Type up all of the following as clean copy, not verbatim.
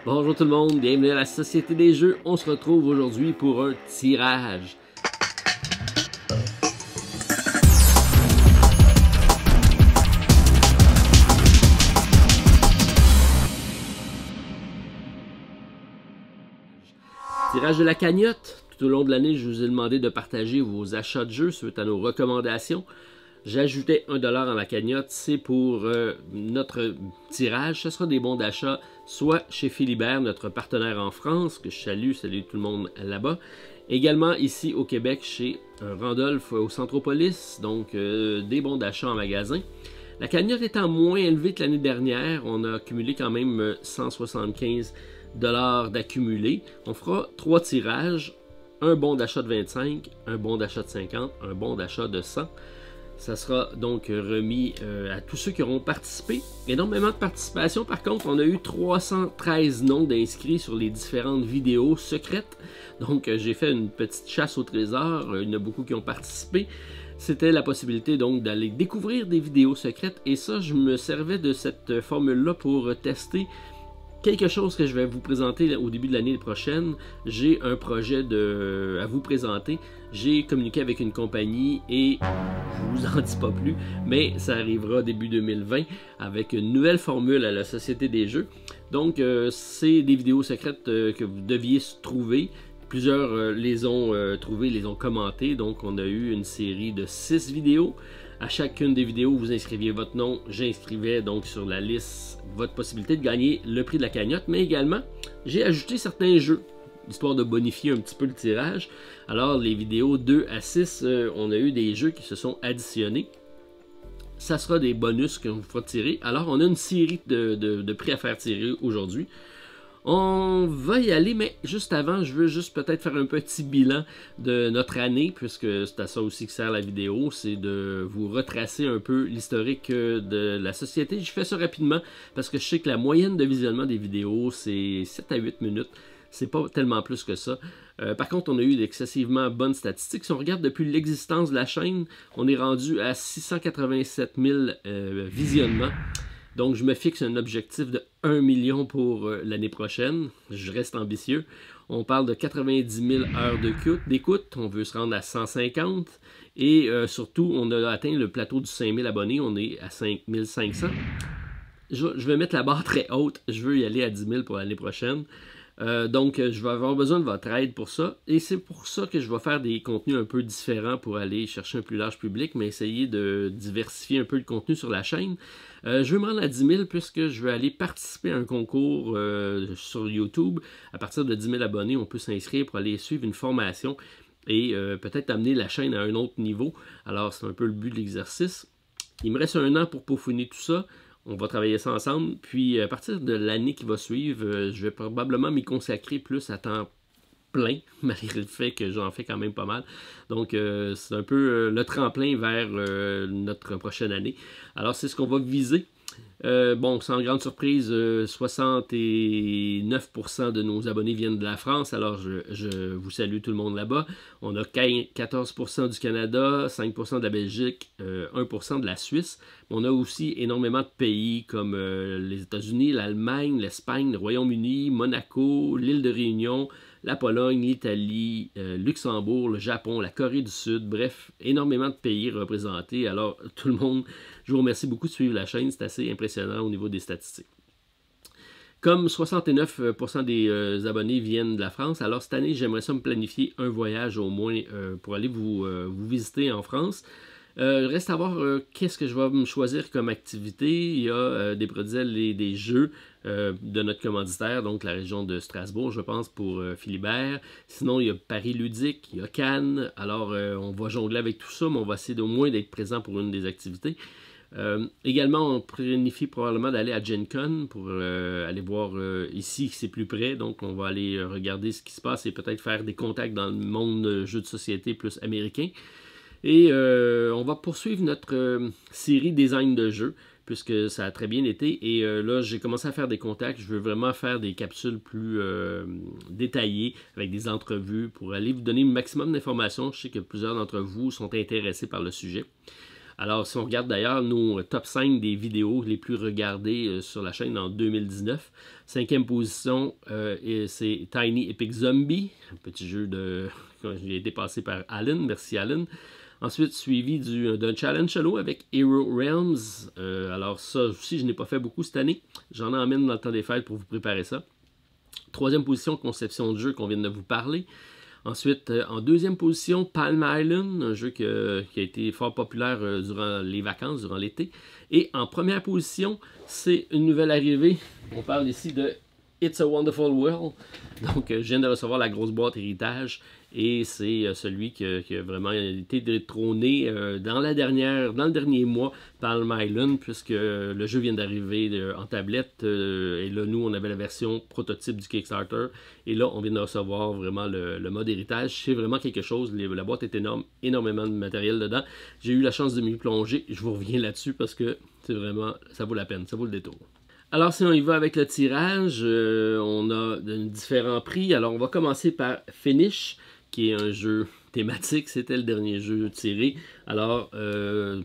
Bonjour tout le monde, bienvenue à la Société des Jeux. On se retrouve aujourd'hui pour un tirage. Tirage de la cagnotte. Tout au long de l'année, je vous ai demandé de partager vos achats de jeux suite à nos recommandations. J'ajoutais $1 dans la cagnotte, c'est pour notre tirage. Ce sera des bons d'achat, soit chez Philibert, notre partenaire en France, que je salue tout le monde là-bas. Également ici au Québec, chez Randolph au Centropolis, donc des bons d'achat en magasin. La cagnotte étant moins élevée que l'année dernière, on a accumulé quand même 175 $ d'accumulé. On fera 3 tirages, un bon d'achat de 25, un bon d'achat de 50, un bon d'achat de 100. Ça sera donc remis à tous ceux qui auront participé. Énormément de participation. Par contre, on a eu 313 noms d'inscrits sur les différentes vidéos secrètes. Donc, j'ai fait une petite chasse au trésor. Il y en a beaucoup qui ont participé. C'était la possibilité donc d'aller découvrir des vidéos secrètes. Et ça, je me servais de cette formule-là pour tester quelque chose que je vais vous présenter au début de l'année prochaine. J'ai un projet à vous présenter. J'ai communiqué avec une compagnie et je vous en dis pas plus, mais ça arrivera début 2020 avec une nouvelle formule à la Société des Jeux. Donc, c'est des vidéos secrètes que vous deviez trouver. Plusieurs les ont trouvées, les ont commentées. Donc, on a eu une série de 6 vidéos. À chacune des vidéos, vous inscriviez votre nom. J'inscrivais donc sur la liste votre possibilité de gagner le prix de la cagnotte. Mais également, j'ai ajouté certains jeux, histoire de bonifier un petit peu le tirage. Alors, les vidéos 2 à 6, on a eu des jeux qui se sont additionnés. Ça sera des bonus qu'on vous fera tirer. Alors, on a une série de prix à faire tirer aujourd'hui. On va y aller, mais juste avant, je veux juste peut-être faire un petit bilan de notre année, puisque c'est à ça aussi que sert la vidéo, c'est de vous retracer un peu l'historique de la société. Je fais ça rapidement, parce que je sais que la moyenne de visionnement des vidéos, c'est 7 à 8 minutes. C'est pas tellement plus que ça. Par contre, on a eu d'excessivement bonnes statistiques. Si on regarde depuis l'existence de la chaîne, on est rendu à 687 000 visionnements. Donc, je me fixe un objectif de 1 million pour l'année prochaine. Je reste ambitieux. On parle de 90 000 heures d'écoute. On veut se rendre à 150. Et surtout, on a atteint le plateau du 5 000 abonnés. On est à 5 500. Je vais mettre la barre très haute. Je veux y aller à 10 000 pour l'année prochaine. Donc, je vais avoir besoin de votre aide pour ça. Et c'est pour ça que je vais faire des contenus un peu différents pour aller chercher un plus large public, mais essayer de diversifier un peu le contenu sur la chaîne. Je veux me rendre à 10 000 puisque je veux aller participer à un concours sur YouTube. À partir de 10 000 abonnés, on peut s'inscrire pour aller suivre une formation et peut-être amener la chaîne à un autre niveau. Alors, c'est un peu le but de l'exercice. Il me reste 1 an pour peaufiner tout ça. On va travailler ça ensemble. Puis, à partir de l'année qui va suivre, je vais probablement m'y consacrer plus à temps plein, malgré le fait que j'en fais quand même pas mal. Donc, c'est un peu le tremplin vers notre prochaine année. Alors, c'est ce qu'on va viser. Bon, sans grande surprise, 69% de nos abonnés viennent de la France, alors je vous salue tout le monde là-bas. On a 14% du Canada, 5% de la Belgique, 1% de la Suisse. On a aussi énormément de pays comme les États-Unis, l'Allemagne, l'Espagne, le Royaume-Uni, Monaco, l'île de Réunion, la Pologne, l'Italie, Luxembourg, le Japon, la Corée du Sud, bref, énormément de pays représentés. Alors, tout le monde, je vous remercie beaucoup de suivre la chaîne, c'est assez impressionnant au niveau des statistiques. Comme 69% des abonnés viennent de la France, alors cette année, j'aimerais ça me planifier un voyage au moins pour aller vous visiter en France. Reste à voir qu'est-ce que je vais me choisir comme activité. Il y a des produits et des jeux de notre commanditaire, donc la région de Strasbourg, je pense, pour Philibert. Sinon, il y a Paris Ludique, il y a Cannes. Alors, on va jongler avec tout ça, mais on va essayer au moins d'être présent pour une des activités. Également, on planifie probablement d'aller à Gen Con pour aller voir ici, c'est plus près. Donc, on va aller regarder ce qui se passe et peut-être faire des contacts dans le monde jeux de société plus américain. Et on va poursuivre notre série design de jeux, puisque ça a très bien été. Et là, j'ai commencé à faire des contacts. Je veux vraiment faire des capsules plus détaillées, avec des entrevues, pour aller vous donner le maximum d'informations. Je sais que plusieurs d'entre vous sont intéressés par le sujet. Alors, si on regarde d'ailleurs nos top 5 des vidéos les plus regardées sur la chaîne en 2019, cinquième position, c'est Tiny Epic Zombie, un petit jeu qui a été passé par Alan, merci Alan. Ensuite, suivi d'un challenge solo avec Hero Realms. Alors ça aussi, je n'ai pas fait beaucoup cette année. J'en emmène dans le temps des fêtes pour vous préparer ça. Troisième position, conception de jeu qu'on vient de vous parler. Ensuite, en deuxième position, Palm Island, un jeu qui a été fort populaire durant les vacances, durant l'été. Et en première position, c'est une nouvelle arrivée. On parle ici de It's a Wonderful World. Donc, je viens de recevoir la grosse boîte héritage. Et c'est celui qui a vraiment été détrôné dans le dernier mois, Palm Island, puisque le jeu vient d'arriver en tablette. Et là, nous, on avait la version prototype du Kickstarter. Et là, on vient de recevoir vraiment le mode héritage. C'est vraiment quelque chose. La boîte est énorme, énormément de matériel dedans. J'ai eu la chance de m'y plonger. Je vous reviens là-dessus parce que c'est vraiment, ça vaut la peine, ça vaut le détour. Alors, si on y va avec le tirage, on a différents prix. Alors, on va commencer par Finish, qui est un jeu thématique. C'était le dernier jeu tiré. Alors,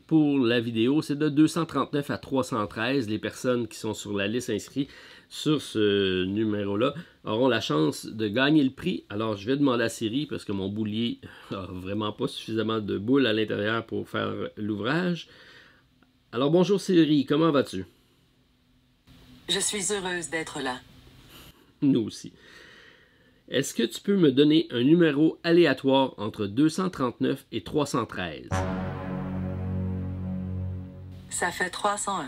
pour la vidéo, c'est de 239 à 313. Les personnes qui sont sur la liste inscrites sur ce numéro-là auront la chance de gagner le prix. Alors, je vais demander à Siri, parce que mon boulier n'a vraiment pas suffisamment de boules à l'intérieur pour faire l'ouvrage. Alors, bonjour Siri, comment vas-tu? Je suis heureuse d'être là. Nous aussi. Est-ce que tu peux me donner un numéro aléatoire entre 239 et 313? Ça fait 301.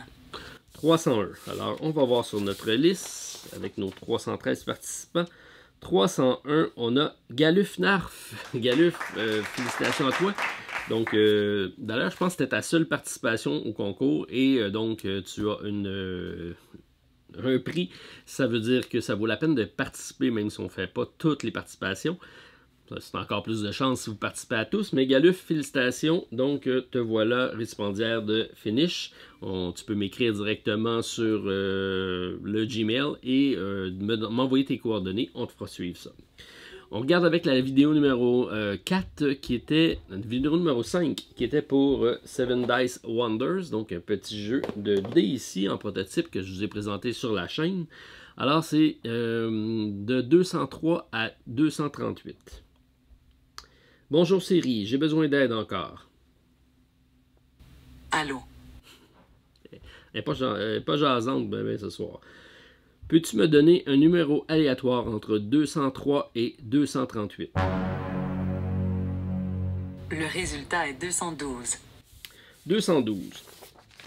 301. Alors, on va voir sur notre liste avec nos 313 participants. 301, on a Galuf Narf. Galuf, félicitations à toi. Donc, d'ailleurs, je pense que c'était ta seule participation au concours et donc tu as un prix. Ça veut dire que ça vaut la peine de participer, même si on ne fait pas toutes les participations. C'est encore plus de chance si vous participez à tous. Mais Galuf, félicitations. Donc, te voilà récipiendaire de Finish. Tu peux m'écrire directement sur le Gmail et m'envoyer tes coordonnées. On te fera suivre ça. On regarde avec la vidéo numéro 4 qui était, la vidéo numéro 5 qui était pour Seven Dice Wonders, donc un petit jeu de dés ici en prototype que je vous ai présenté sur la chaîne. Alors c'est de 203 à 238. Bonjour Siri, j'ai besoin d'aide encore. Allô? Elle n'est pas jasante ce soir. Peux-tu me donner un numéro aléatoire entre 203 et 238? Le résultat est 212. 212.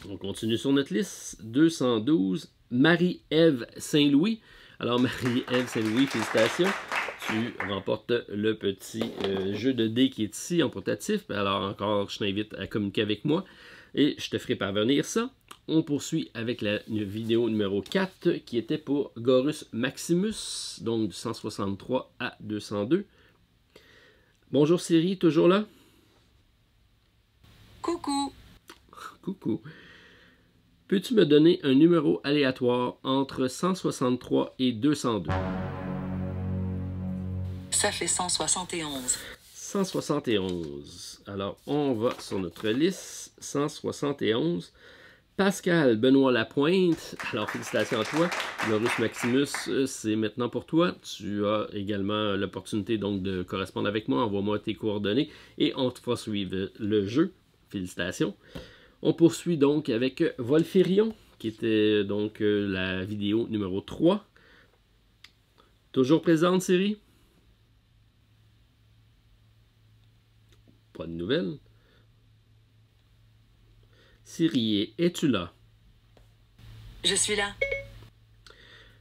On continue sur notre liste. 212. Marie-Ève Saint-Louis. Alors, Marie-Ève Saint-Louis, félicitations. Tu remportes le petit jeu de dés qui est ici en prototype. Alors, encore, je t'invite à communiquer avec moi et je te ferai parvenir ça. On poursuit avec la vidéo numéro 4 qui était pour Gorus Maximus, donc du 163 à 202. Bonjour Siri, toujours là? Coucou! Coucou. Peux-tu me donner un numéro aléatoire entre 163 et 202? Ça fait 171. 171. Alors, on va sur notre liste. 171. Pascal Benoît Lapointe, alors félicitations à toi. Gorus Maximus, c'est maintenant pour toi. Tu as également l'opportunité donc de correspondre avec moi. Envoie-moi tes coordonnées et on te fera suivre le jeu. Félicitations. On poursuit donc avec Volfirion, qui était donc la vidéo numéro 3. Toujours présente, Siri? Pas de nouvelles. Siri, es-tu là? Je suis là.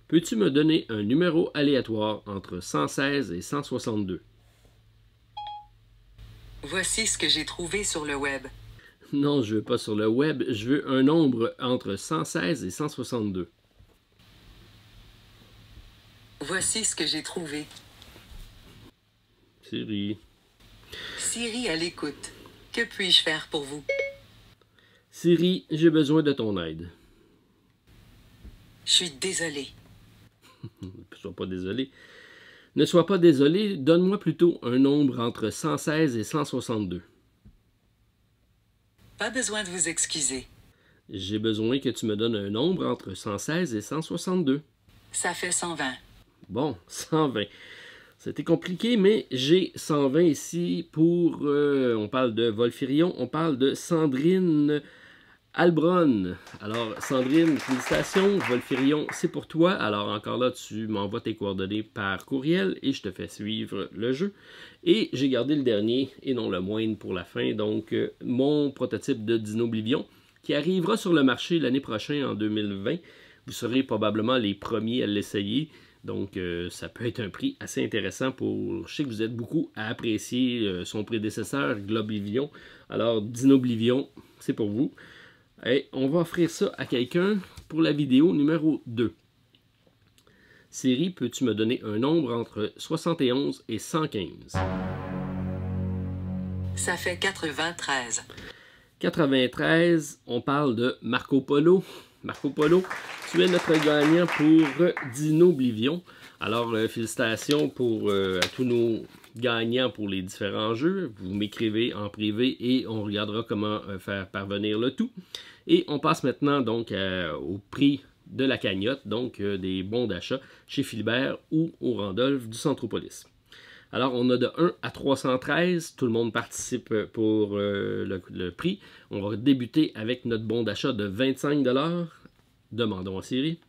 Peux-tu me donner un numéro aléatoire entre 116 et 162? Voici ce que j'ai trouvé sur le web. Non, je veux pas sur le web. Je veux un nombre entre 116 et 162. Voici ce que j'ai trouvé. Siri. Siri à l'écoute. Que puis-je faire pour vous? Siri, j'ai besoin de ton aide. Je suis désolé. Ne sois pas désolé. Ne sois pas désolé, donne-moi plutôt un nombre entre 116 et 162. pas besoin de vous excuser. J'ai besoin que tu me donnes un nombre entre 116 et 162. Ça fait 120. Bon, 120. C'était compliqué, mais j'ai 120 ici pour... on parle de Volfirion, on parle de Sandrine Albron. Alors, Sandrine, félicitations. Volfirion, c'est pour toi. Alors, encore là, tu m'envoies tes coordonnées par courriel et je te fais suivre le jeu. Et j'ai gardé le dernier, et non le moindre pour la fin, donc mon prototype de Dinoblivion, qui arrivera sur le marché l'année prochaine, en 2020. Vous serez probablement les premiers à l'essayer. Donc, ça peut être un prix assez intéressant pour... Je sais que vous êtes beaucoup à apprécier son prédécesseur, Globlivion. Alors, Dinoblivion, c'est pour vous. Et on va offrir ça à quelqu'un pour la vidéo numéro 2. Siri, peux-tu me donner un nombre entre 71 et 115? Ça fait 93. 93, on parle de Marco Polo. Marco Polo, tu es notre gagnant pour Dinoblivion. Alors, félicitations à tous nos gagnants pour les différents jeux. Vous m'écrivez en privé et on regardera comment faire parvenir le tout. Et on passe maintenant donc au prix de la cagnotte, donc des bons d'achat chez Philibert ou au Randolph du Centropolis. Alors, on a de 1 à 313. Tout le monde participe pour le prix. On va débuter avec notre bon d'achat de 25 $. Demandons à Siri.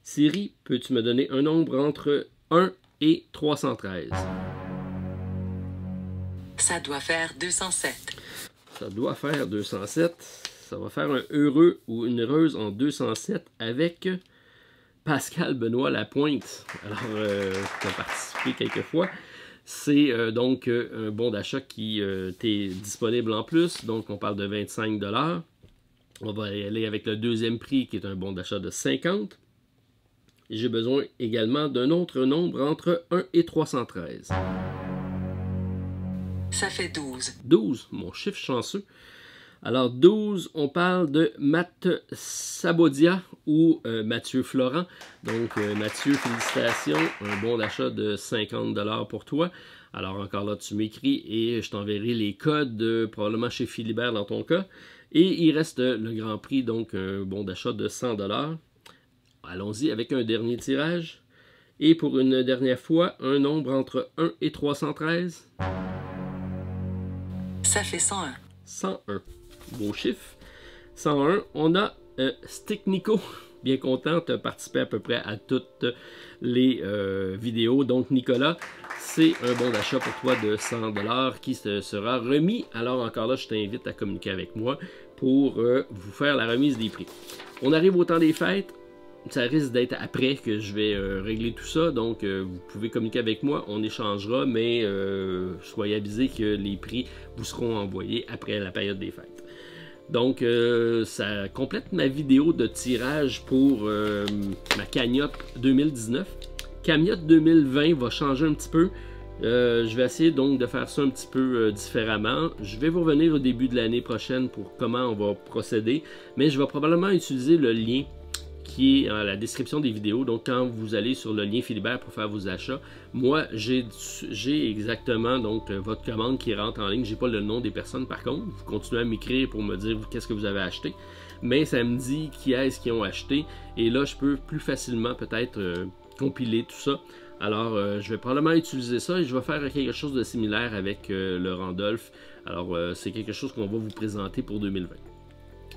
Siri, peux-tu me donner un nombre entre 1 et 313? Ça doit faire 207. Ça doit faire 207. Ça va faire un heureux ou une heureuse en 207 avec Pascal Benoît Lapointe. Alors, tu as participé quelques fois. C'est donc un bon d'achat qui est disponible en plus. Donc, on parle de 25 $. On va aller avec le deuxième prix qui est un bon d'achat de 50. J'ai besoin également d'un autre nombre entre 1 et 313. Ça fait 12. 12, mon chiffre chanceux. Alors 12, on parle de Matt Sabodia ou Mathieu Florent. Donc Mathieu, félicitations, un bon d'achat de 50 $ pour toi. Alors encore là, tu m'écris et je t'enverrai les codes probablement chez Philibert dans ton cas. Et il reste le grand prix, donc un bon d'achat de 100 $. Allons-y avec un dernier tirage. Et pour une dernière fois, un nombre entre 1 et 313. Ça fait 101. 101. Beau chiffre. 101. On a Stick Nico. Bien content de participer à peu près à toutes les vidéos. Donc Nicolas, c'est un bon d'achat pour toi de 100 $ qui sera remis. Alors encore là, je t'invite à communiquer avec moi pour vous faire la remise des prix. On arrive au temps des fêtes. Ça risque d'être après que je vais régler tout ça, donc vous pouvez communiquer avec moi, on échangera, mais soyez avisés que les prix vous seront envoyés après la période des fêtes. Donc ça complète ma vidéo de tirage pour ma cagnotte 2019. Cagnotte 2020 va changer un petit peu. Je vais essayer donc de faire ça un petit peu différemment. Je vais vous revenir au début de l'année prochaine pour comment on va procéder, mais je vais probablement utiliser le lien qui est dans la description des vidéos. Donc quand vous allez sur le lien Philibert pour faire vos achats, moi j'ai exactement donc votre commande qui rentre en ligne. J'ai pas le nom des personnes par contre. Vous continuez à m'écrire pour me dire qu'est-ce que vous avez acheté, mais ça me dit qui est-ce qui ont acheté et là je peux plus facilement peut-être compiler tout ça. Alors je vais probablement utiliser ça et je vais faire quelque chose de similaire avec le Randolph. Alors c'est quelque chose qu'on va vous présenter pour 2020.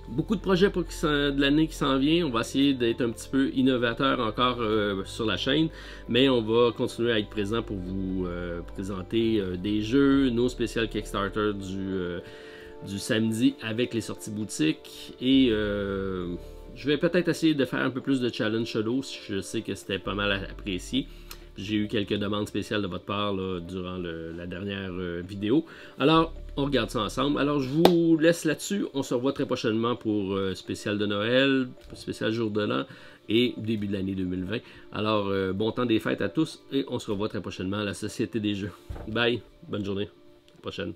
Beaucoup de projets pour de l'année qui s'en vient. On va essayer d'être un petit peu innovateur encore sur la chaîne, mais on va continuer à être présent pour vous présenter des jeux, nos spéciales Kickstarter du samedi avec les sorties boutiques. Et je vais peut-être essayer de faire un peu plus de challenge solo. Je sais que c'était pas mal apprécié. J'ai eu quelques demandes spéciales de votre part là, durant la dernière vidéo. Alors, on regarde ça ensemble. Alors, je vous laisse là-dessus. On se revoit très prochainement pour spécial de Noël, spécial jour de l'an et début de l'année 2020. Alors, bon temps des fêtes à tous et on se revoit très prochainement à la Société des Jeux. Bye, bonne journée, à la prochaine.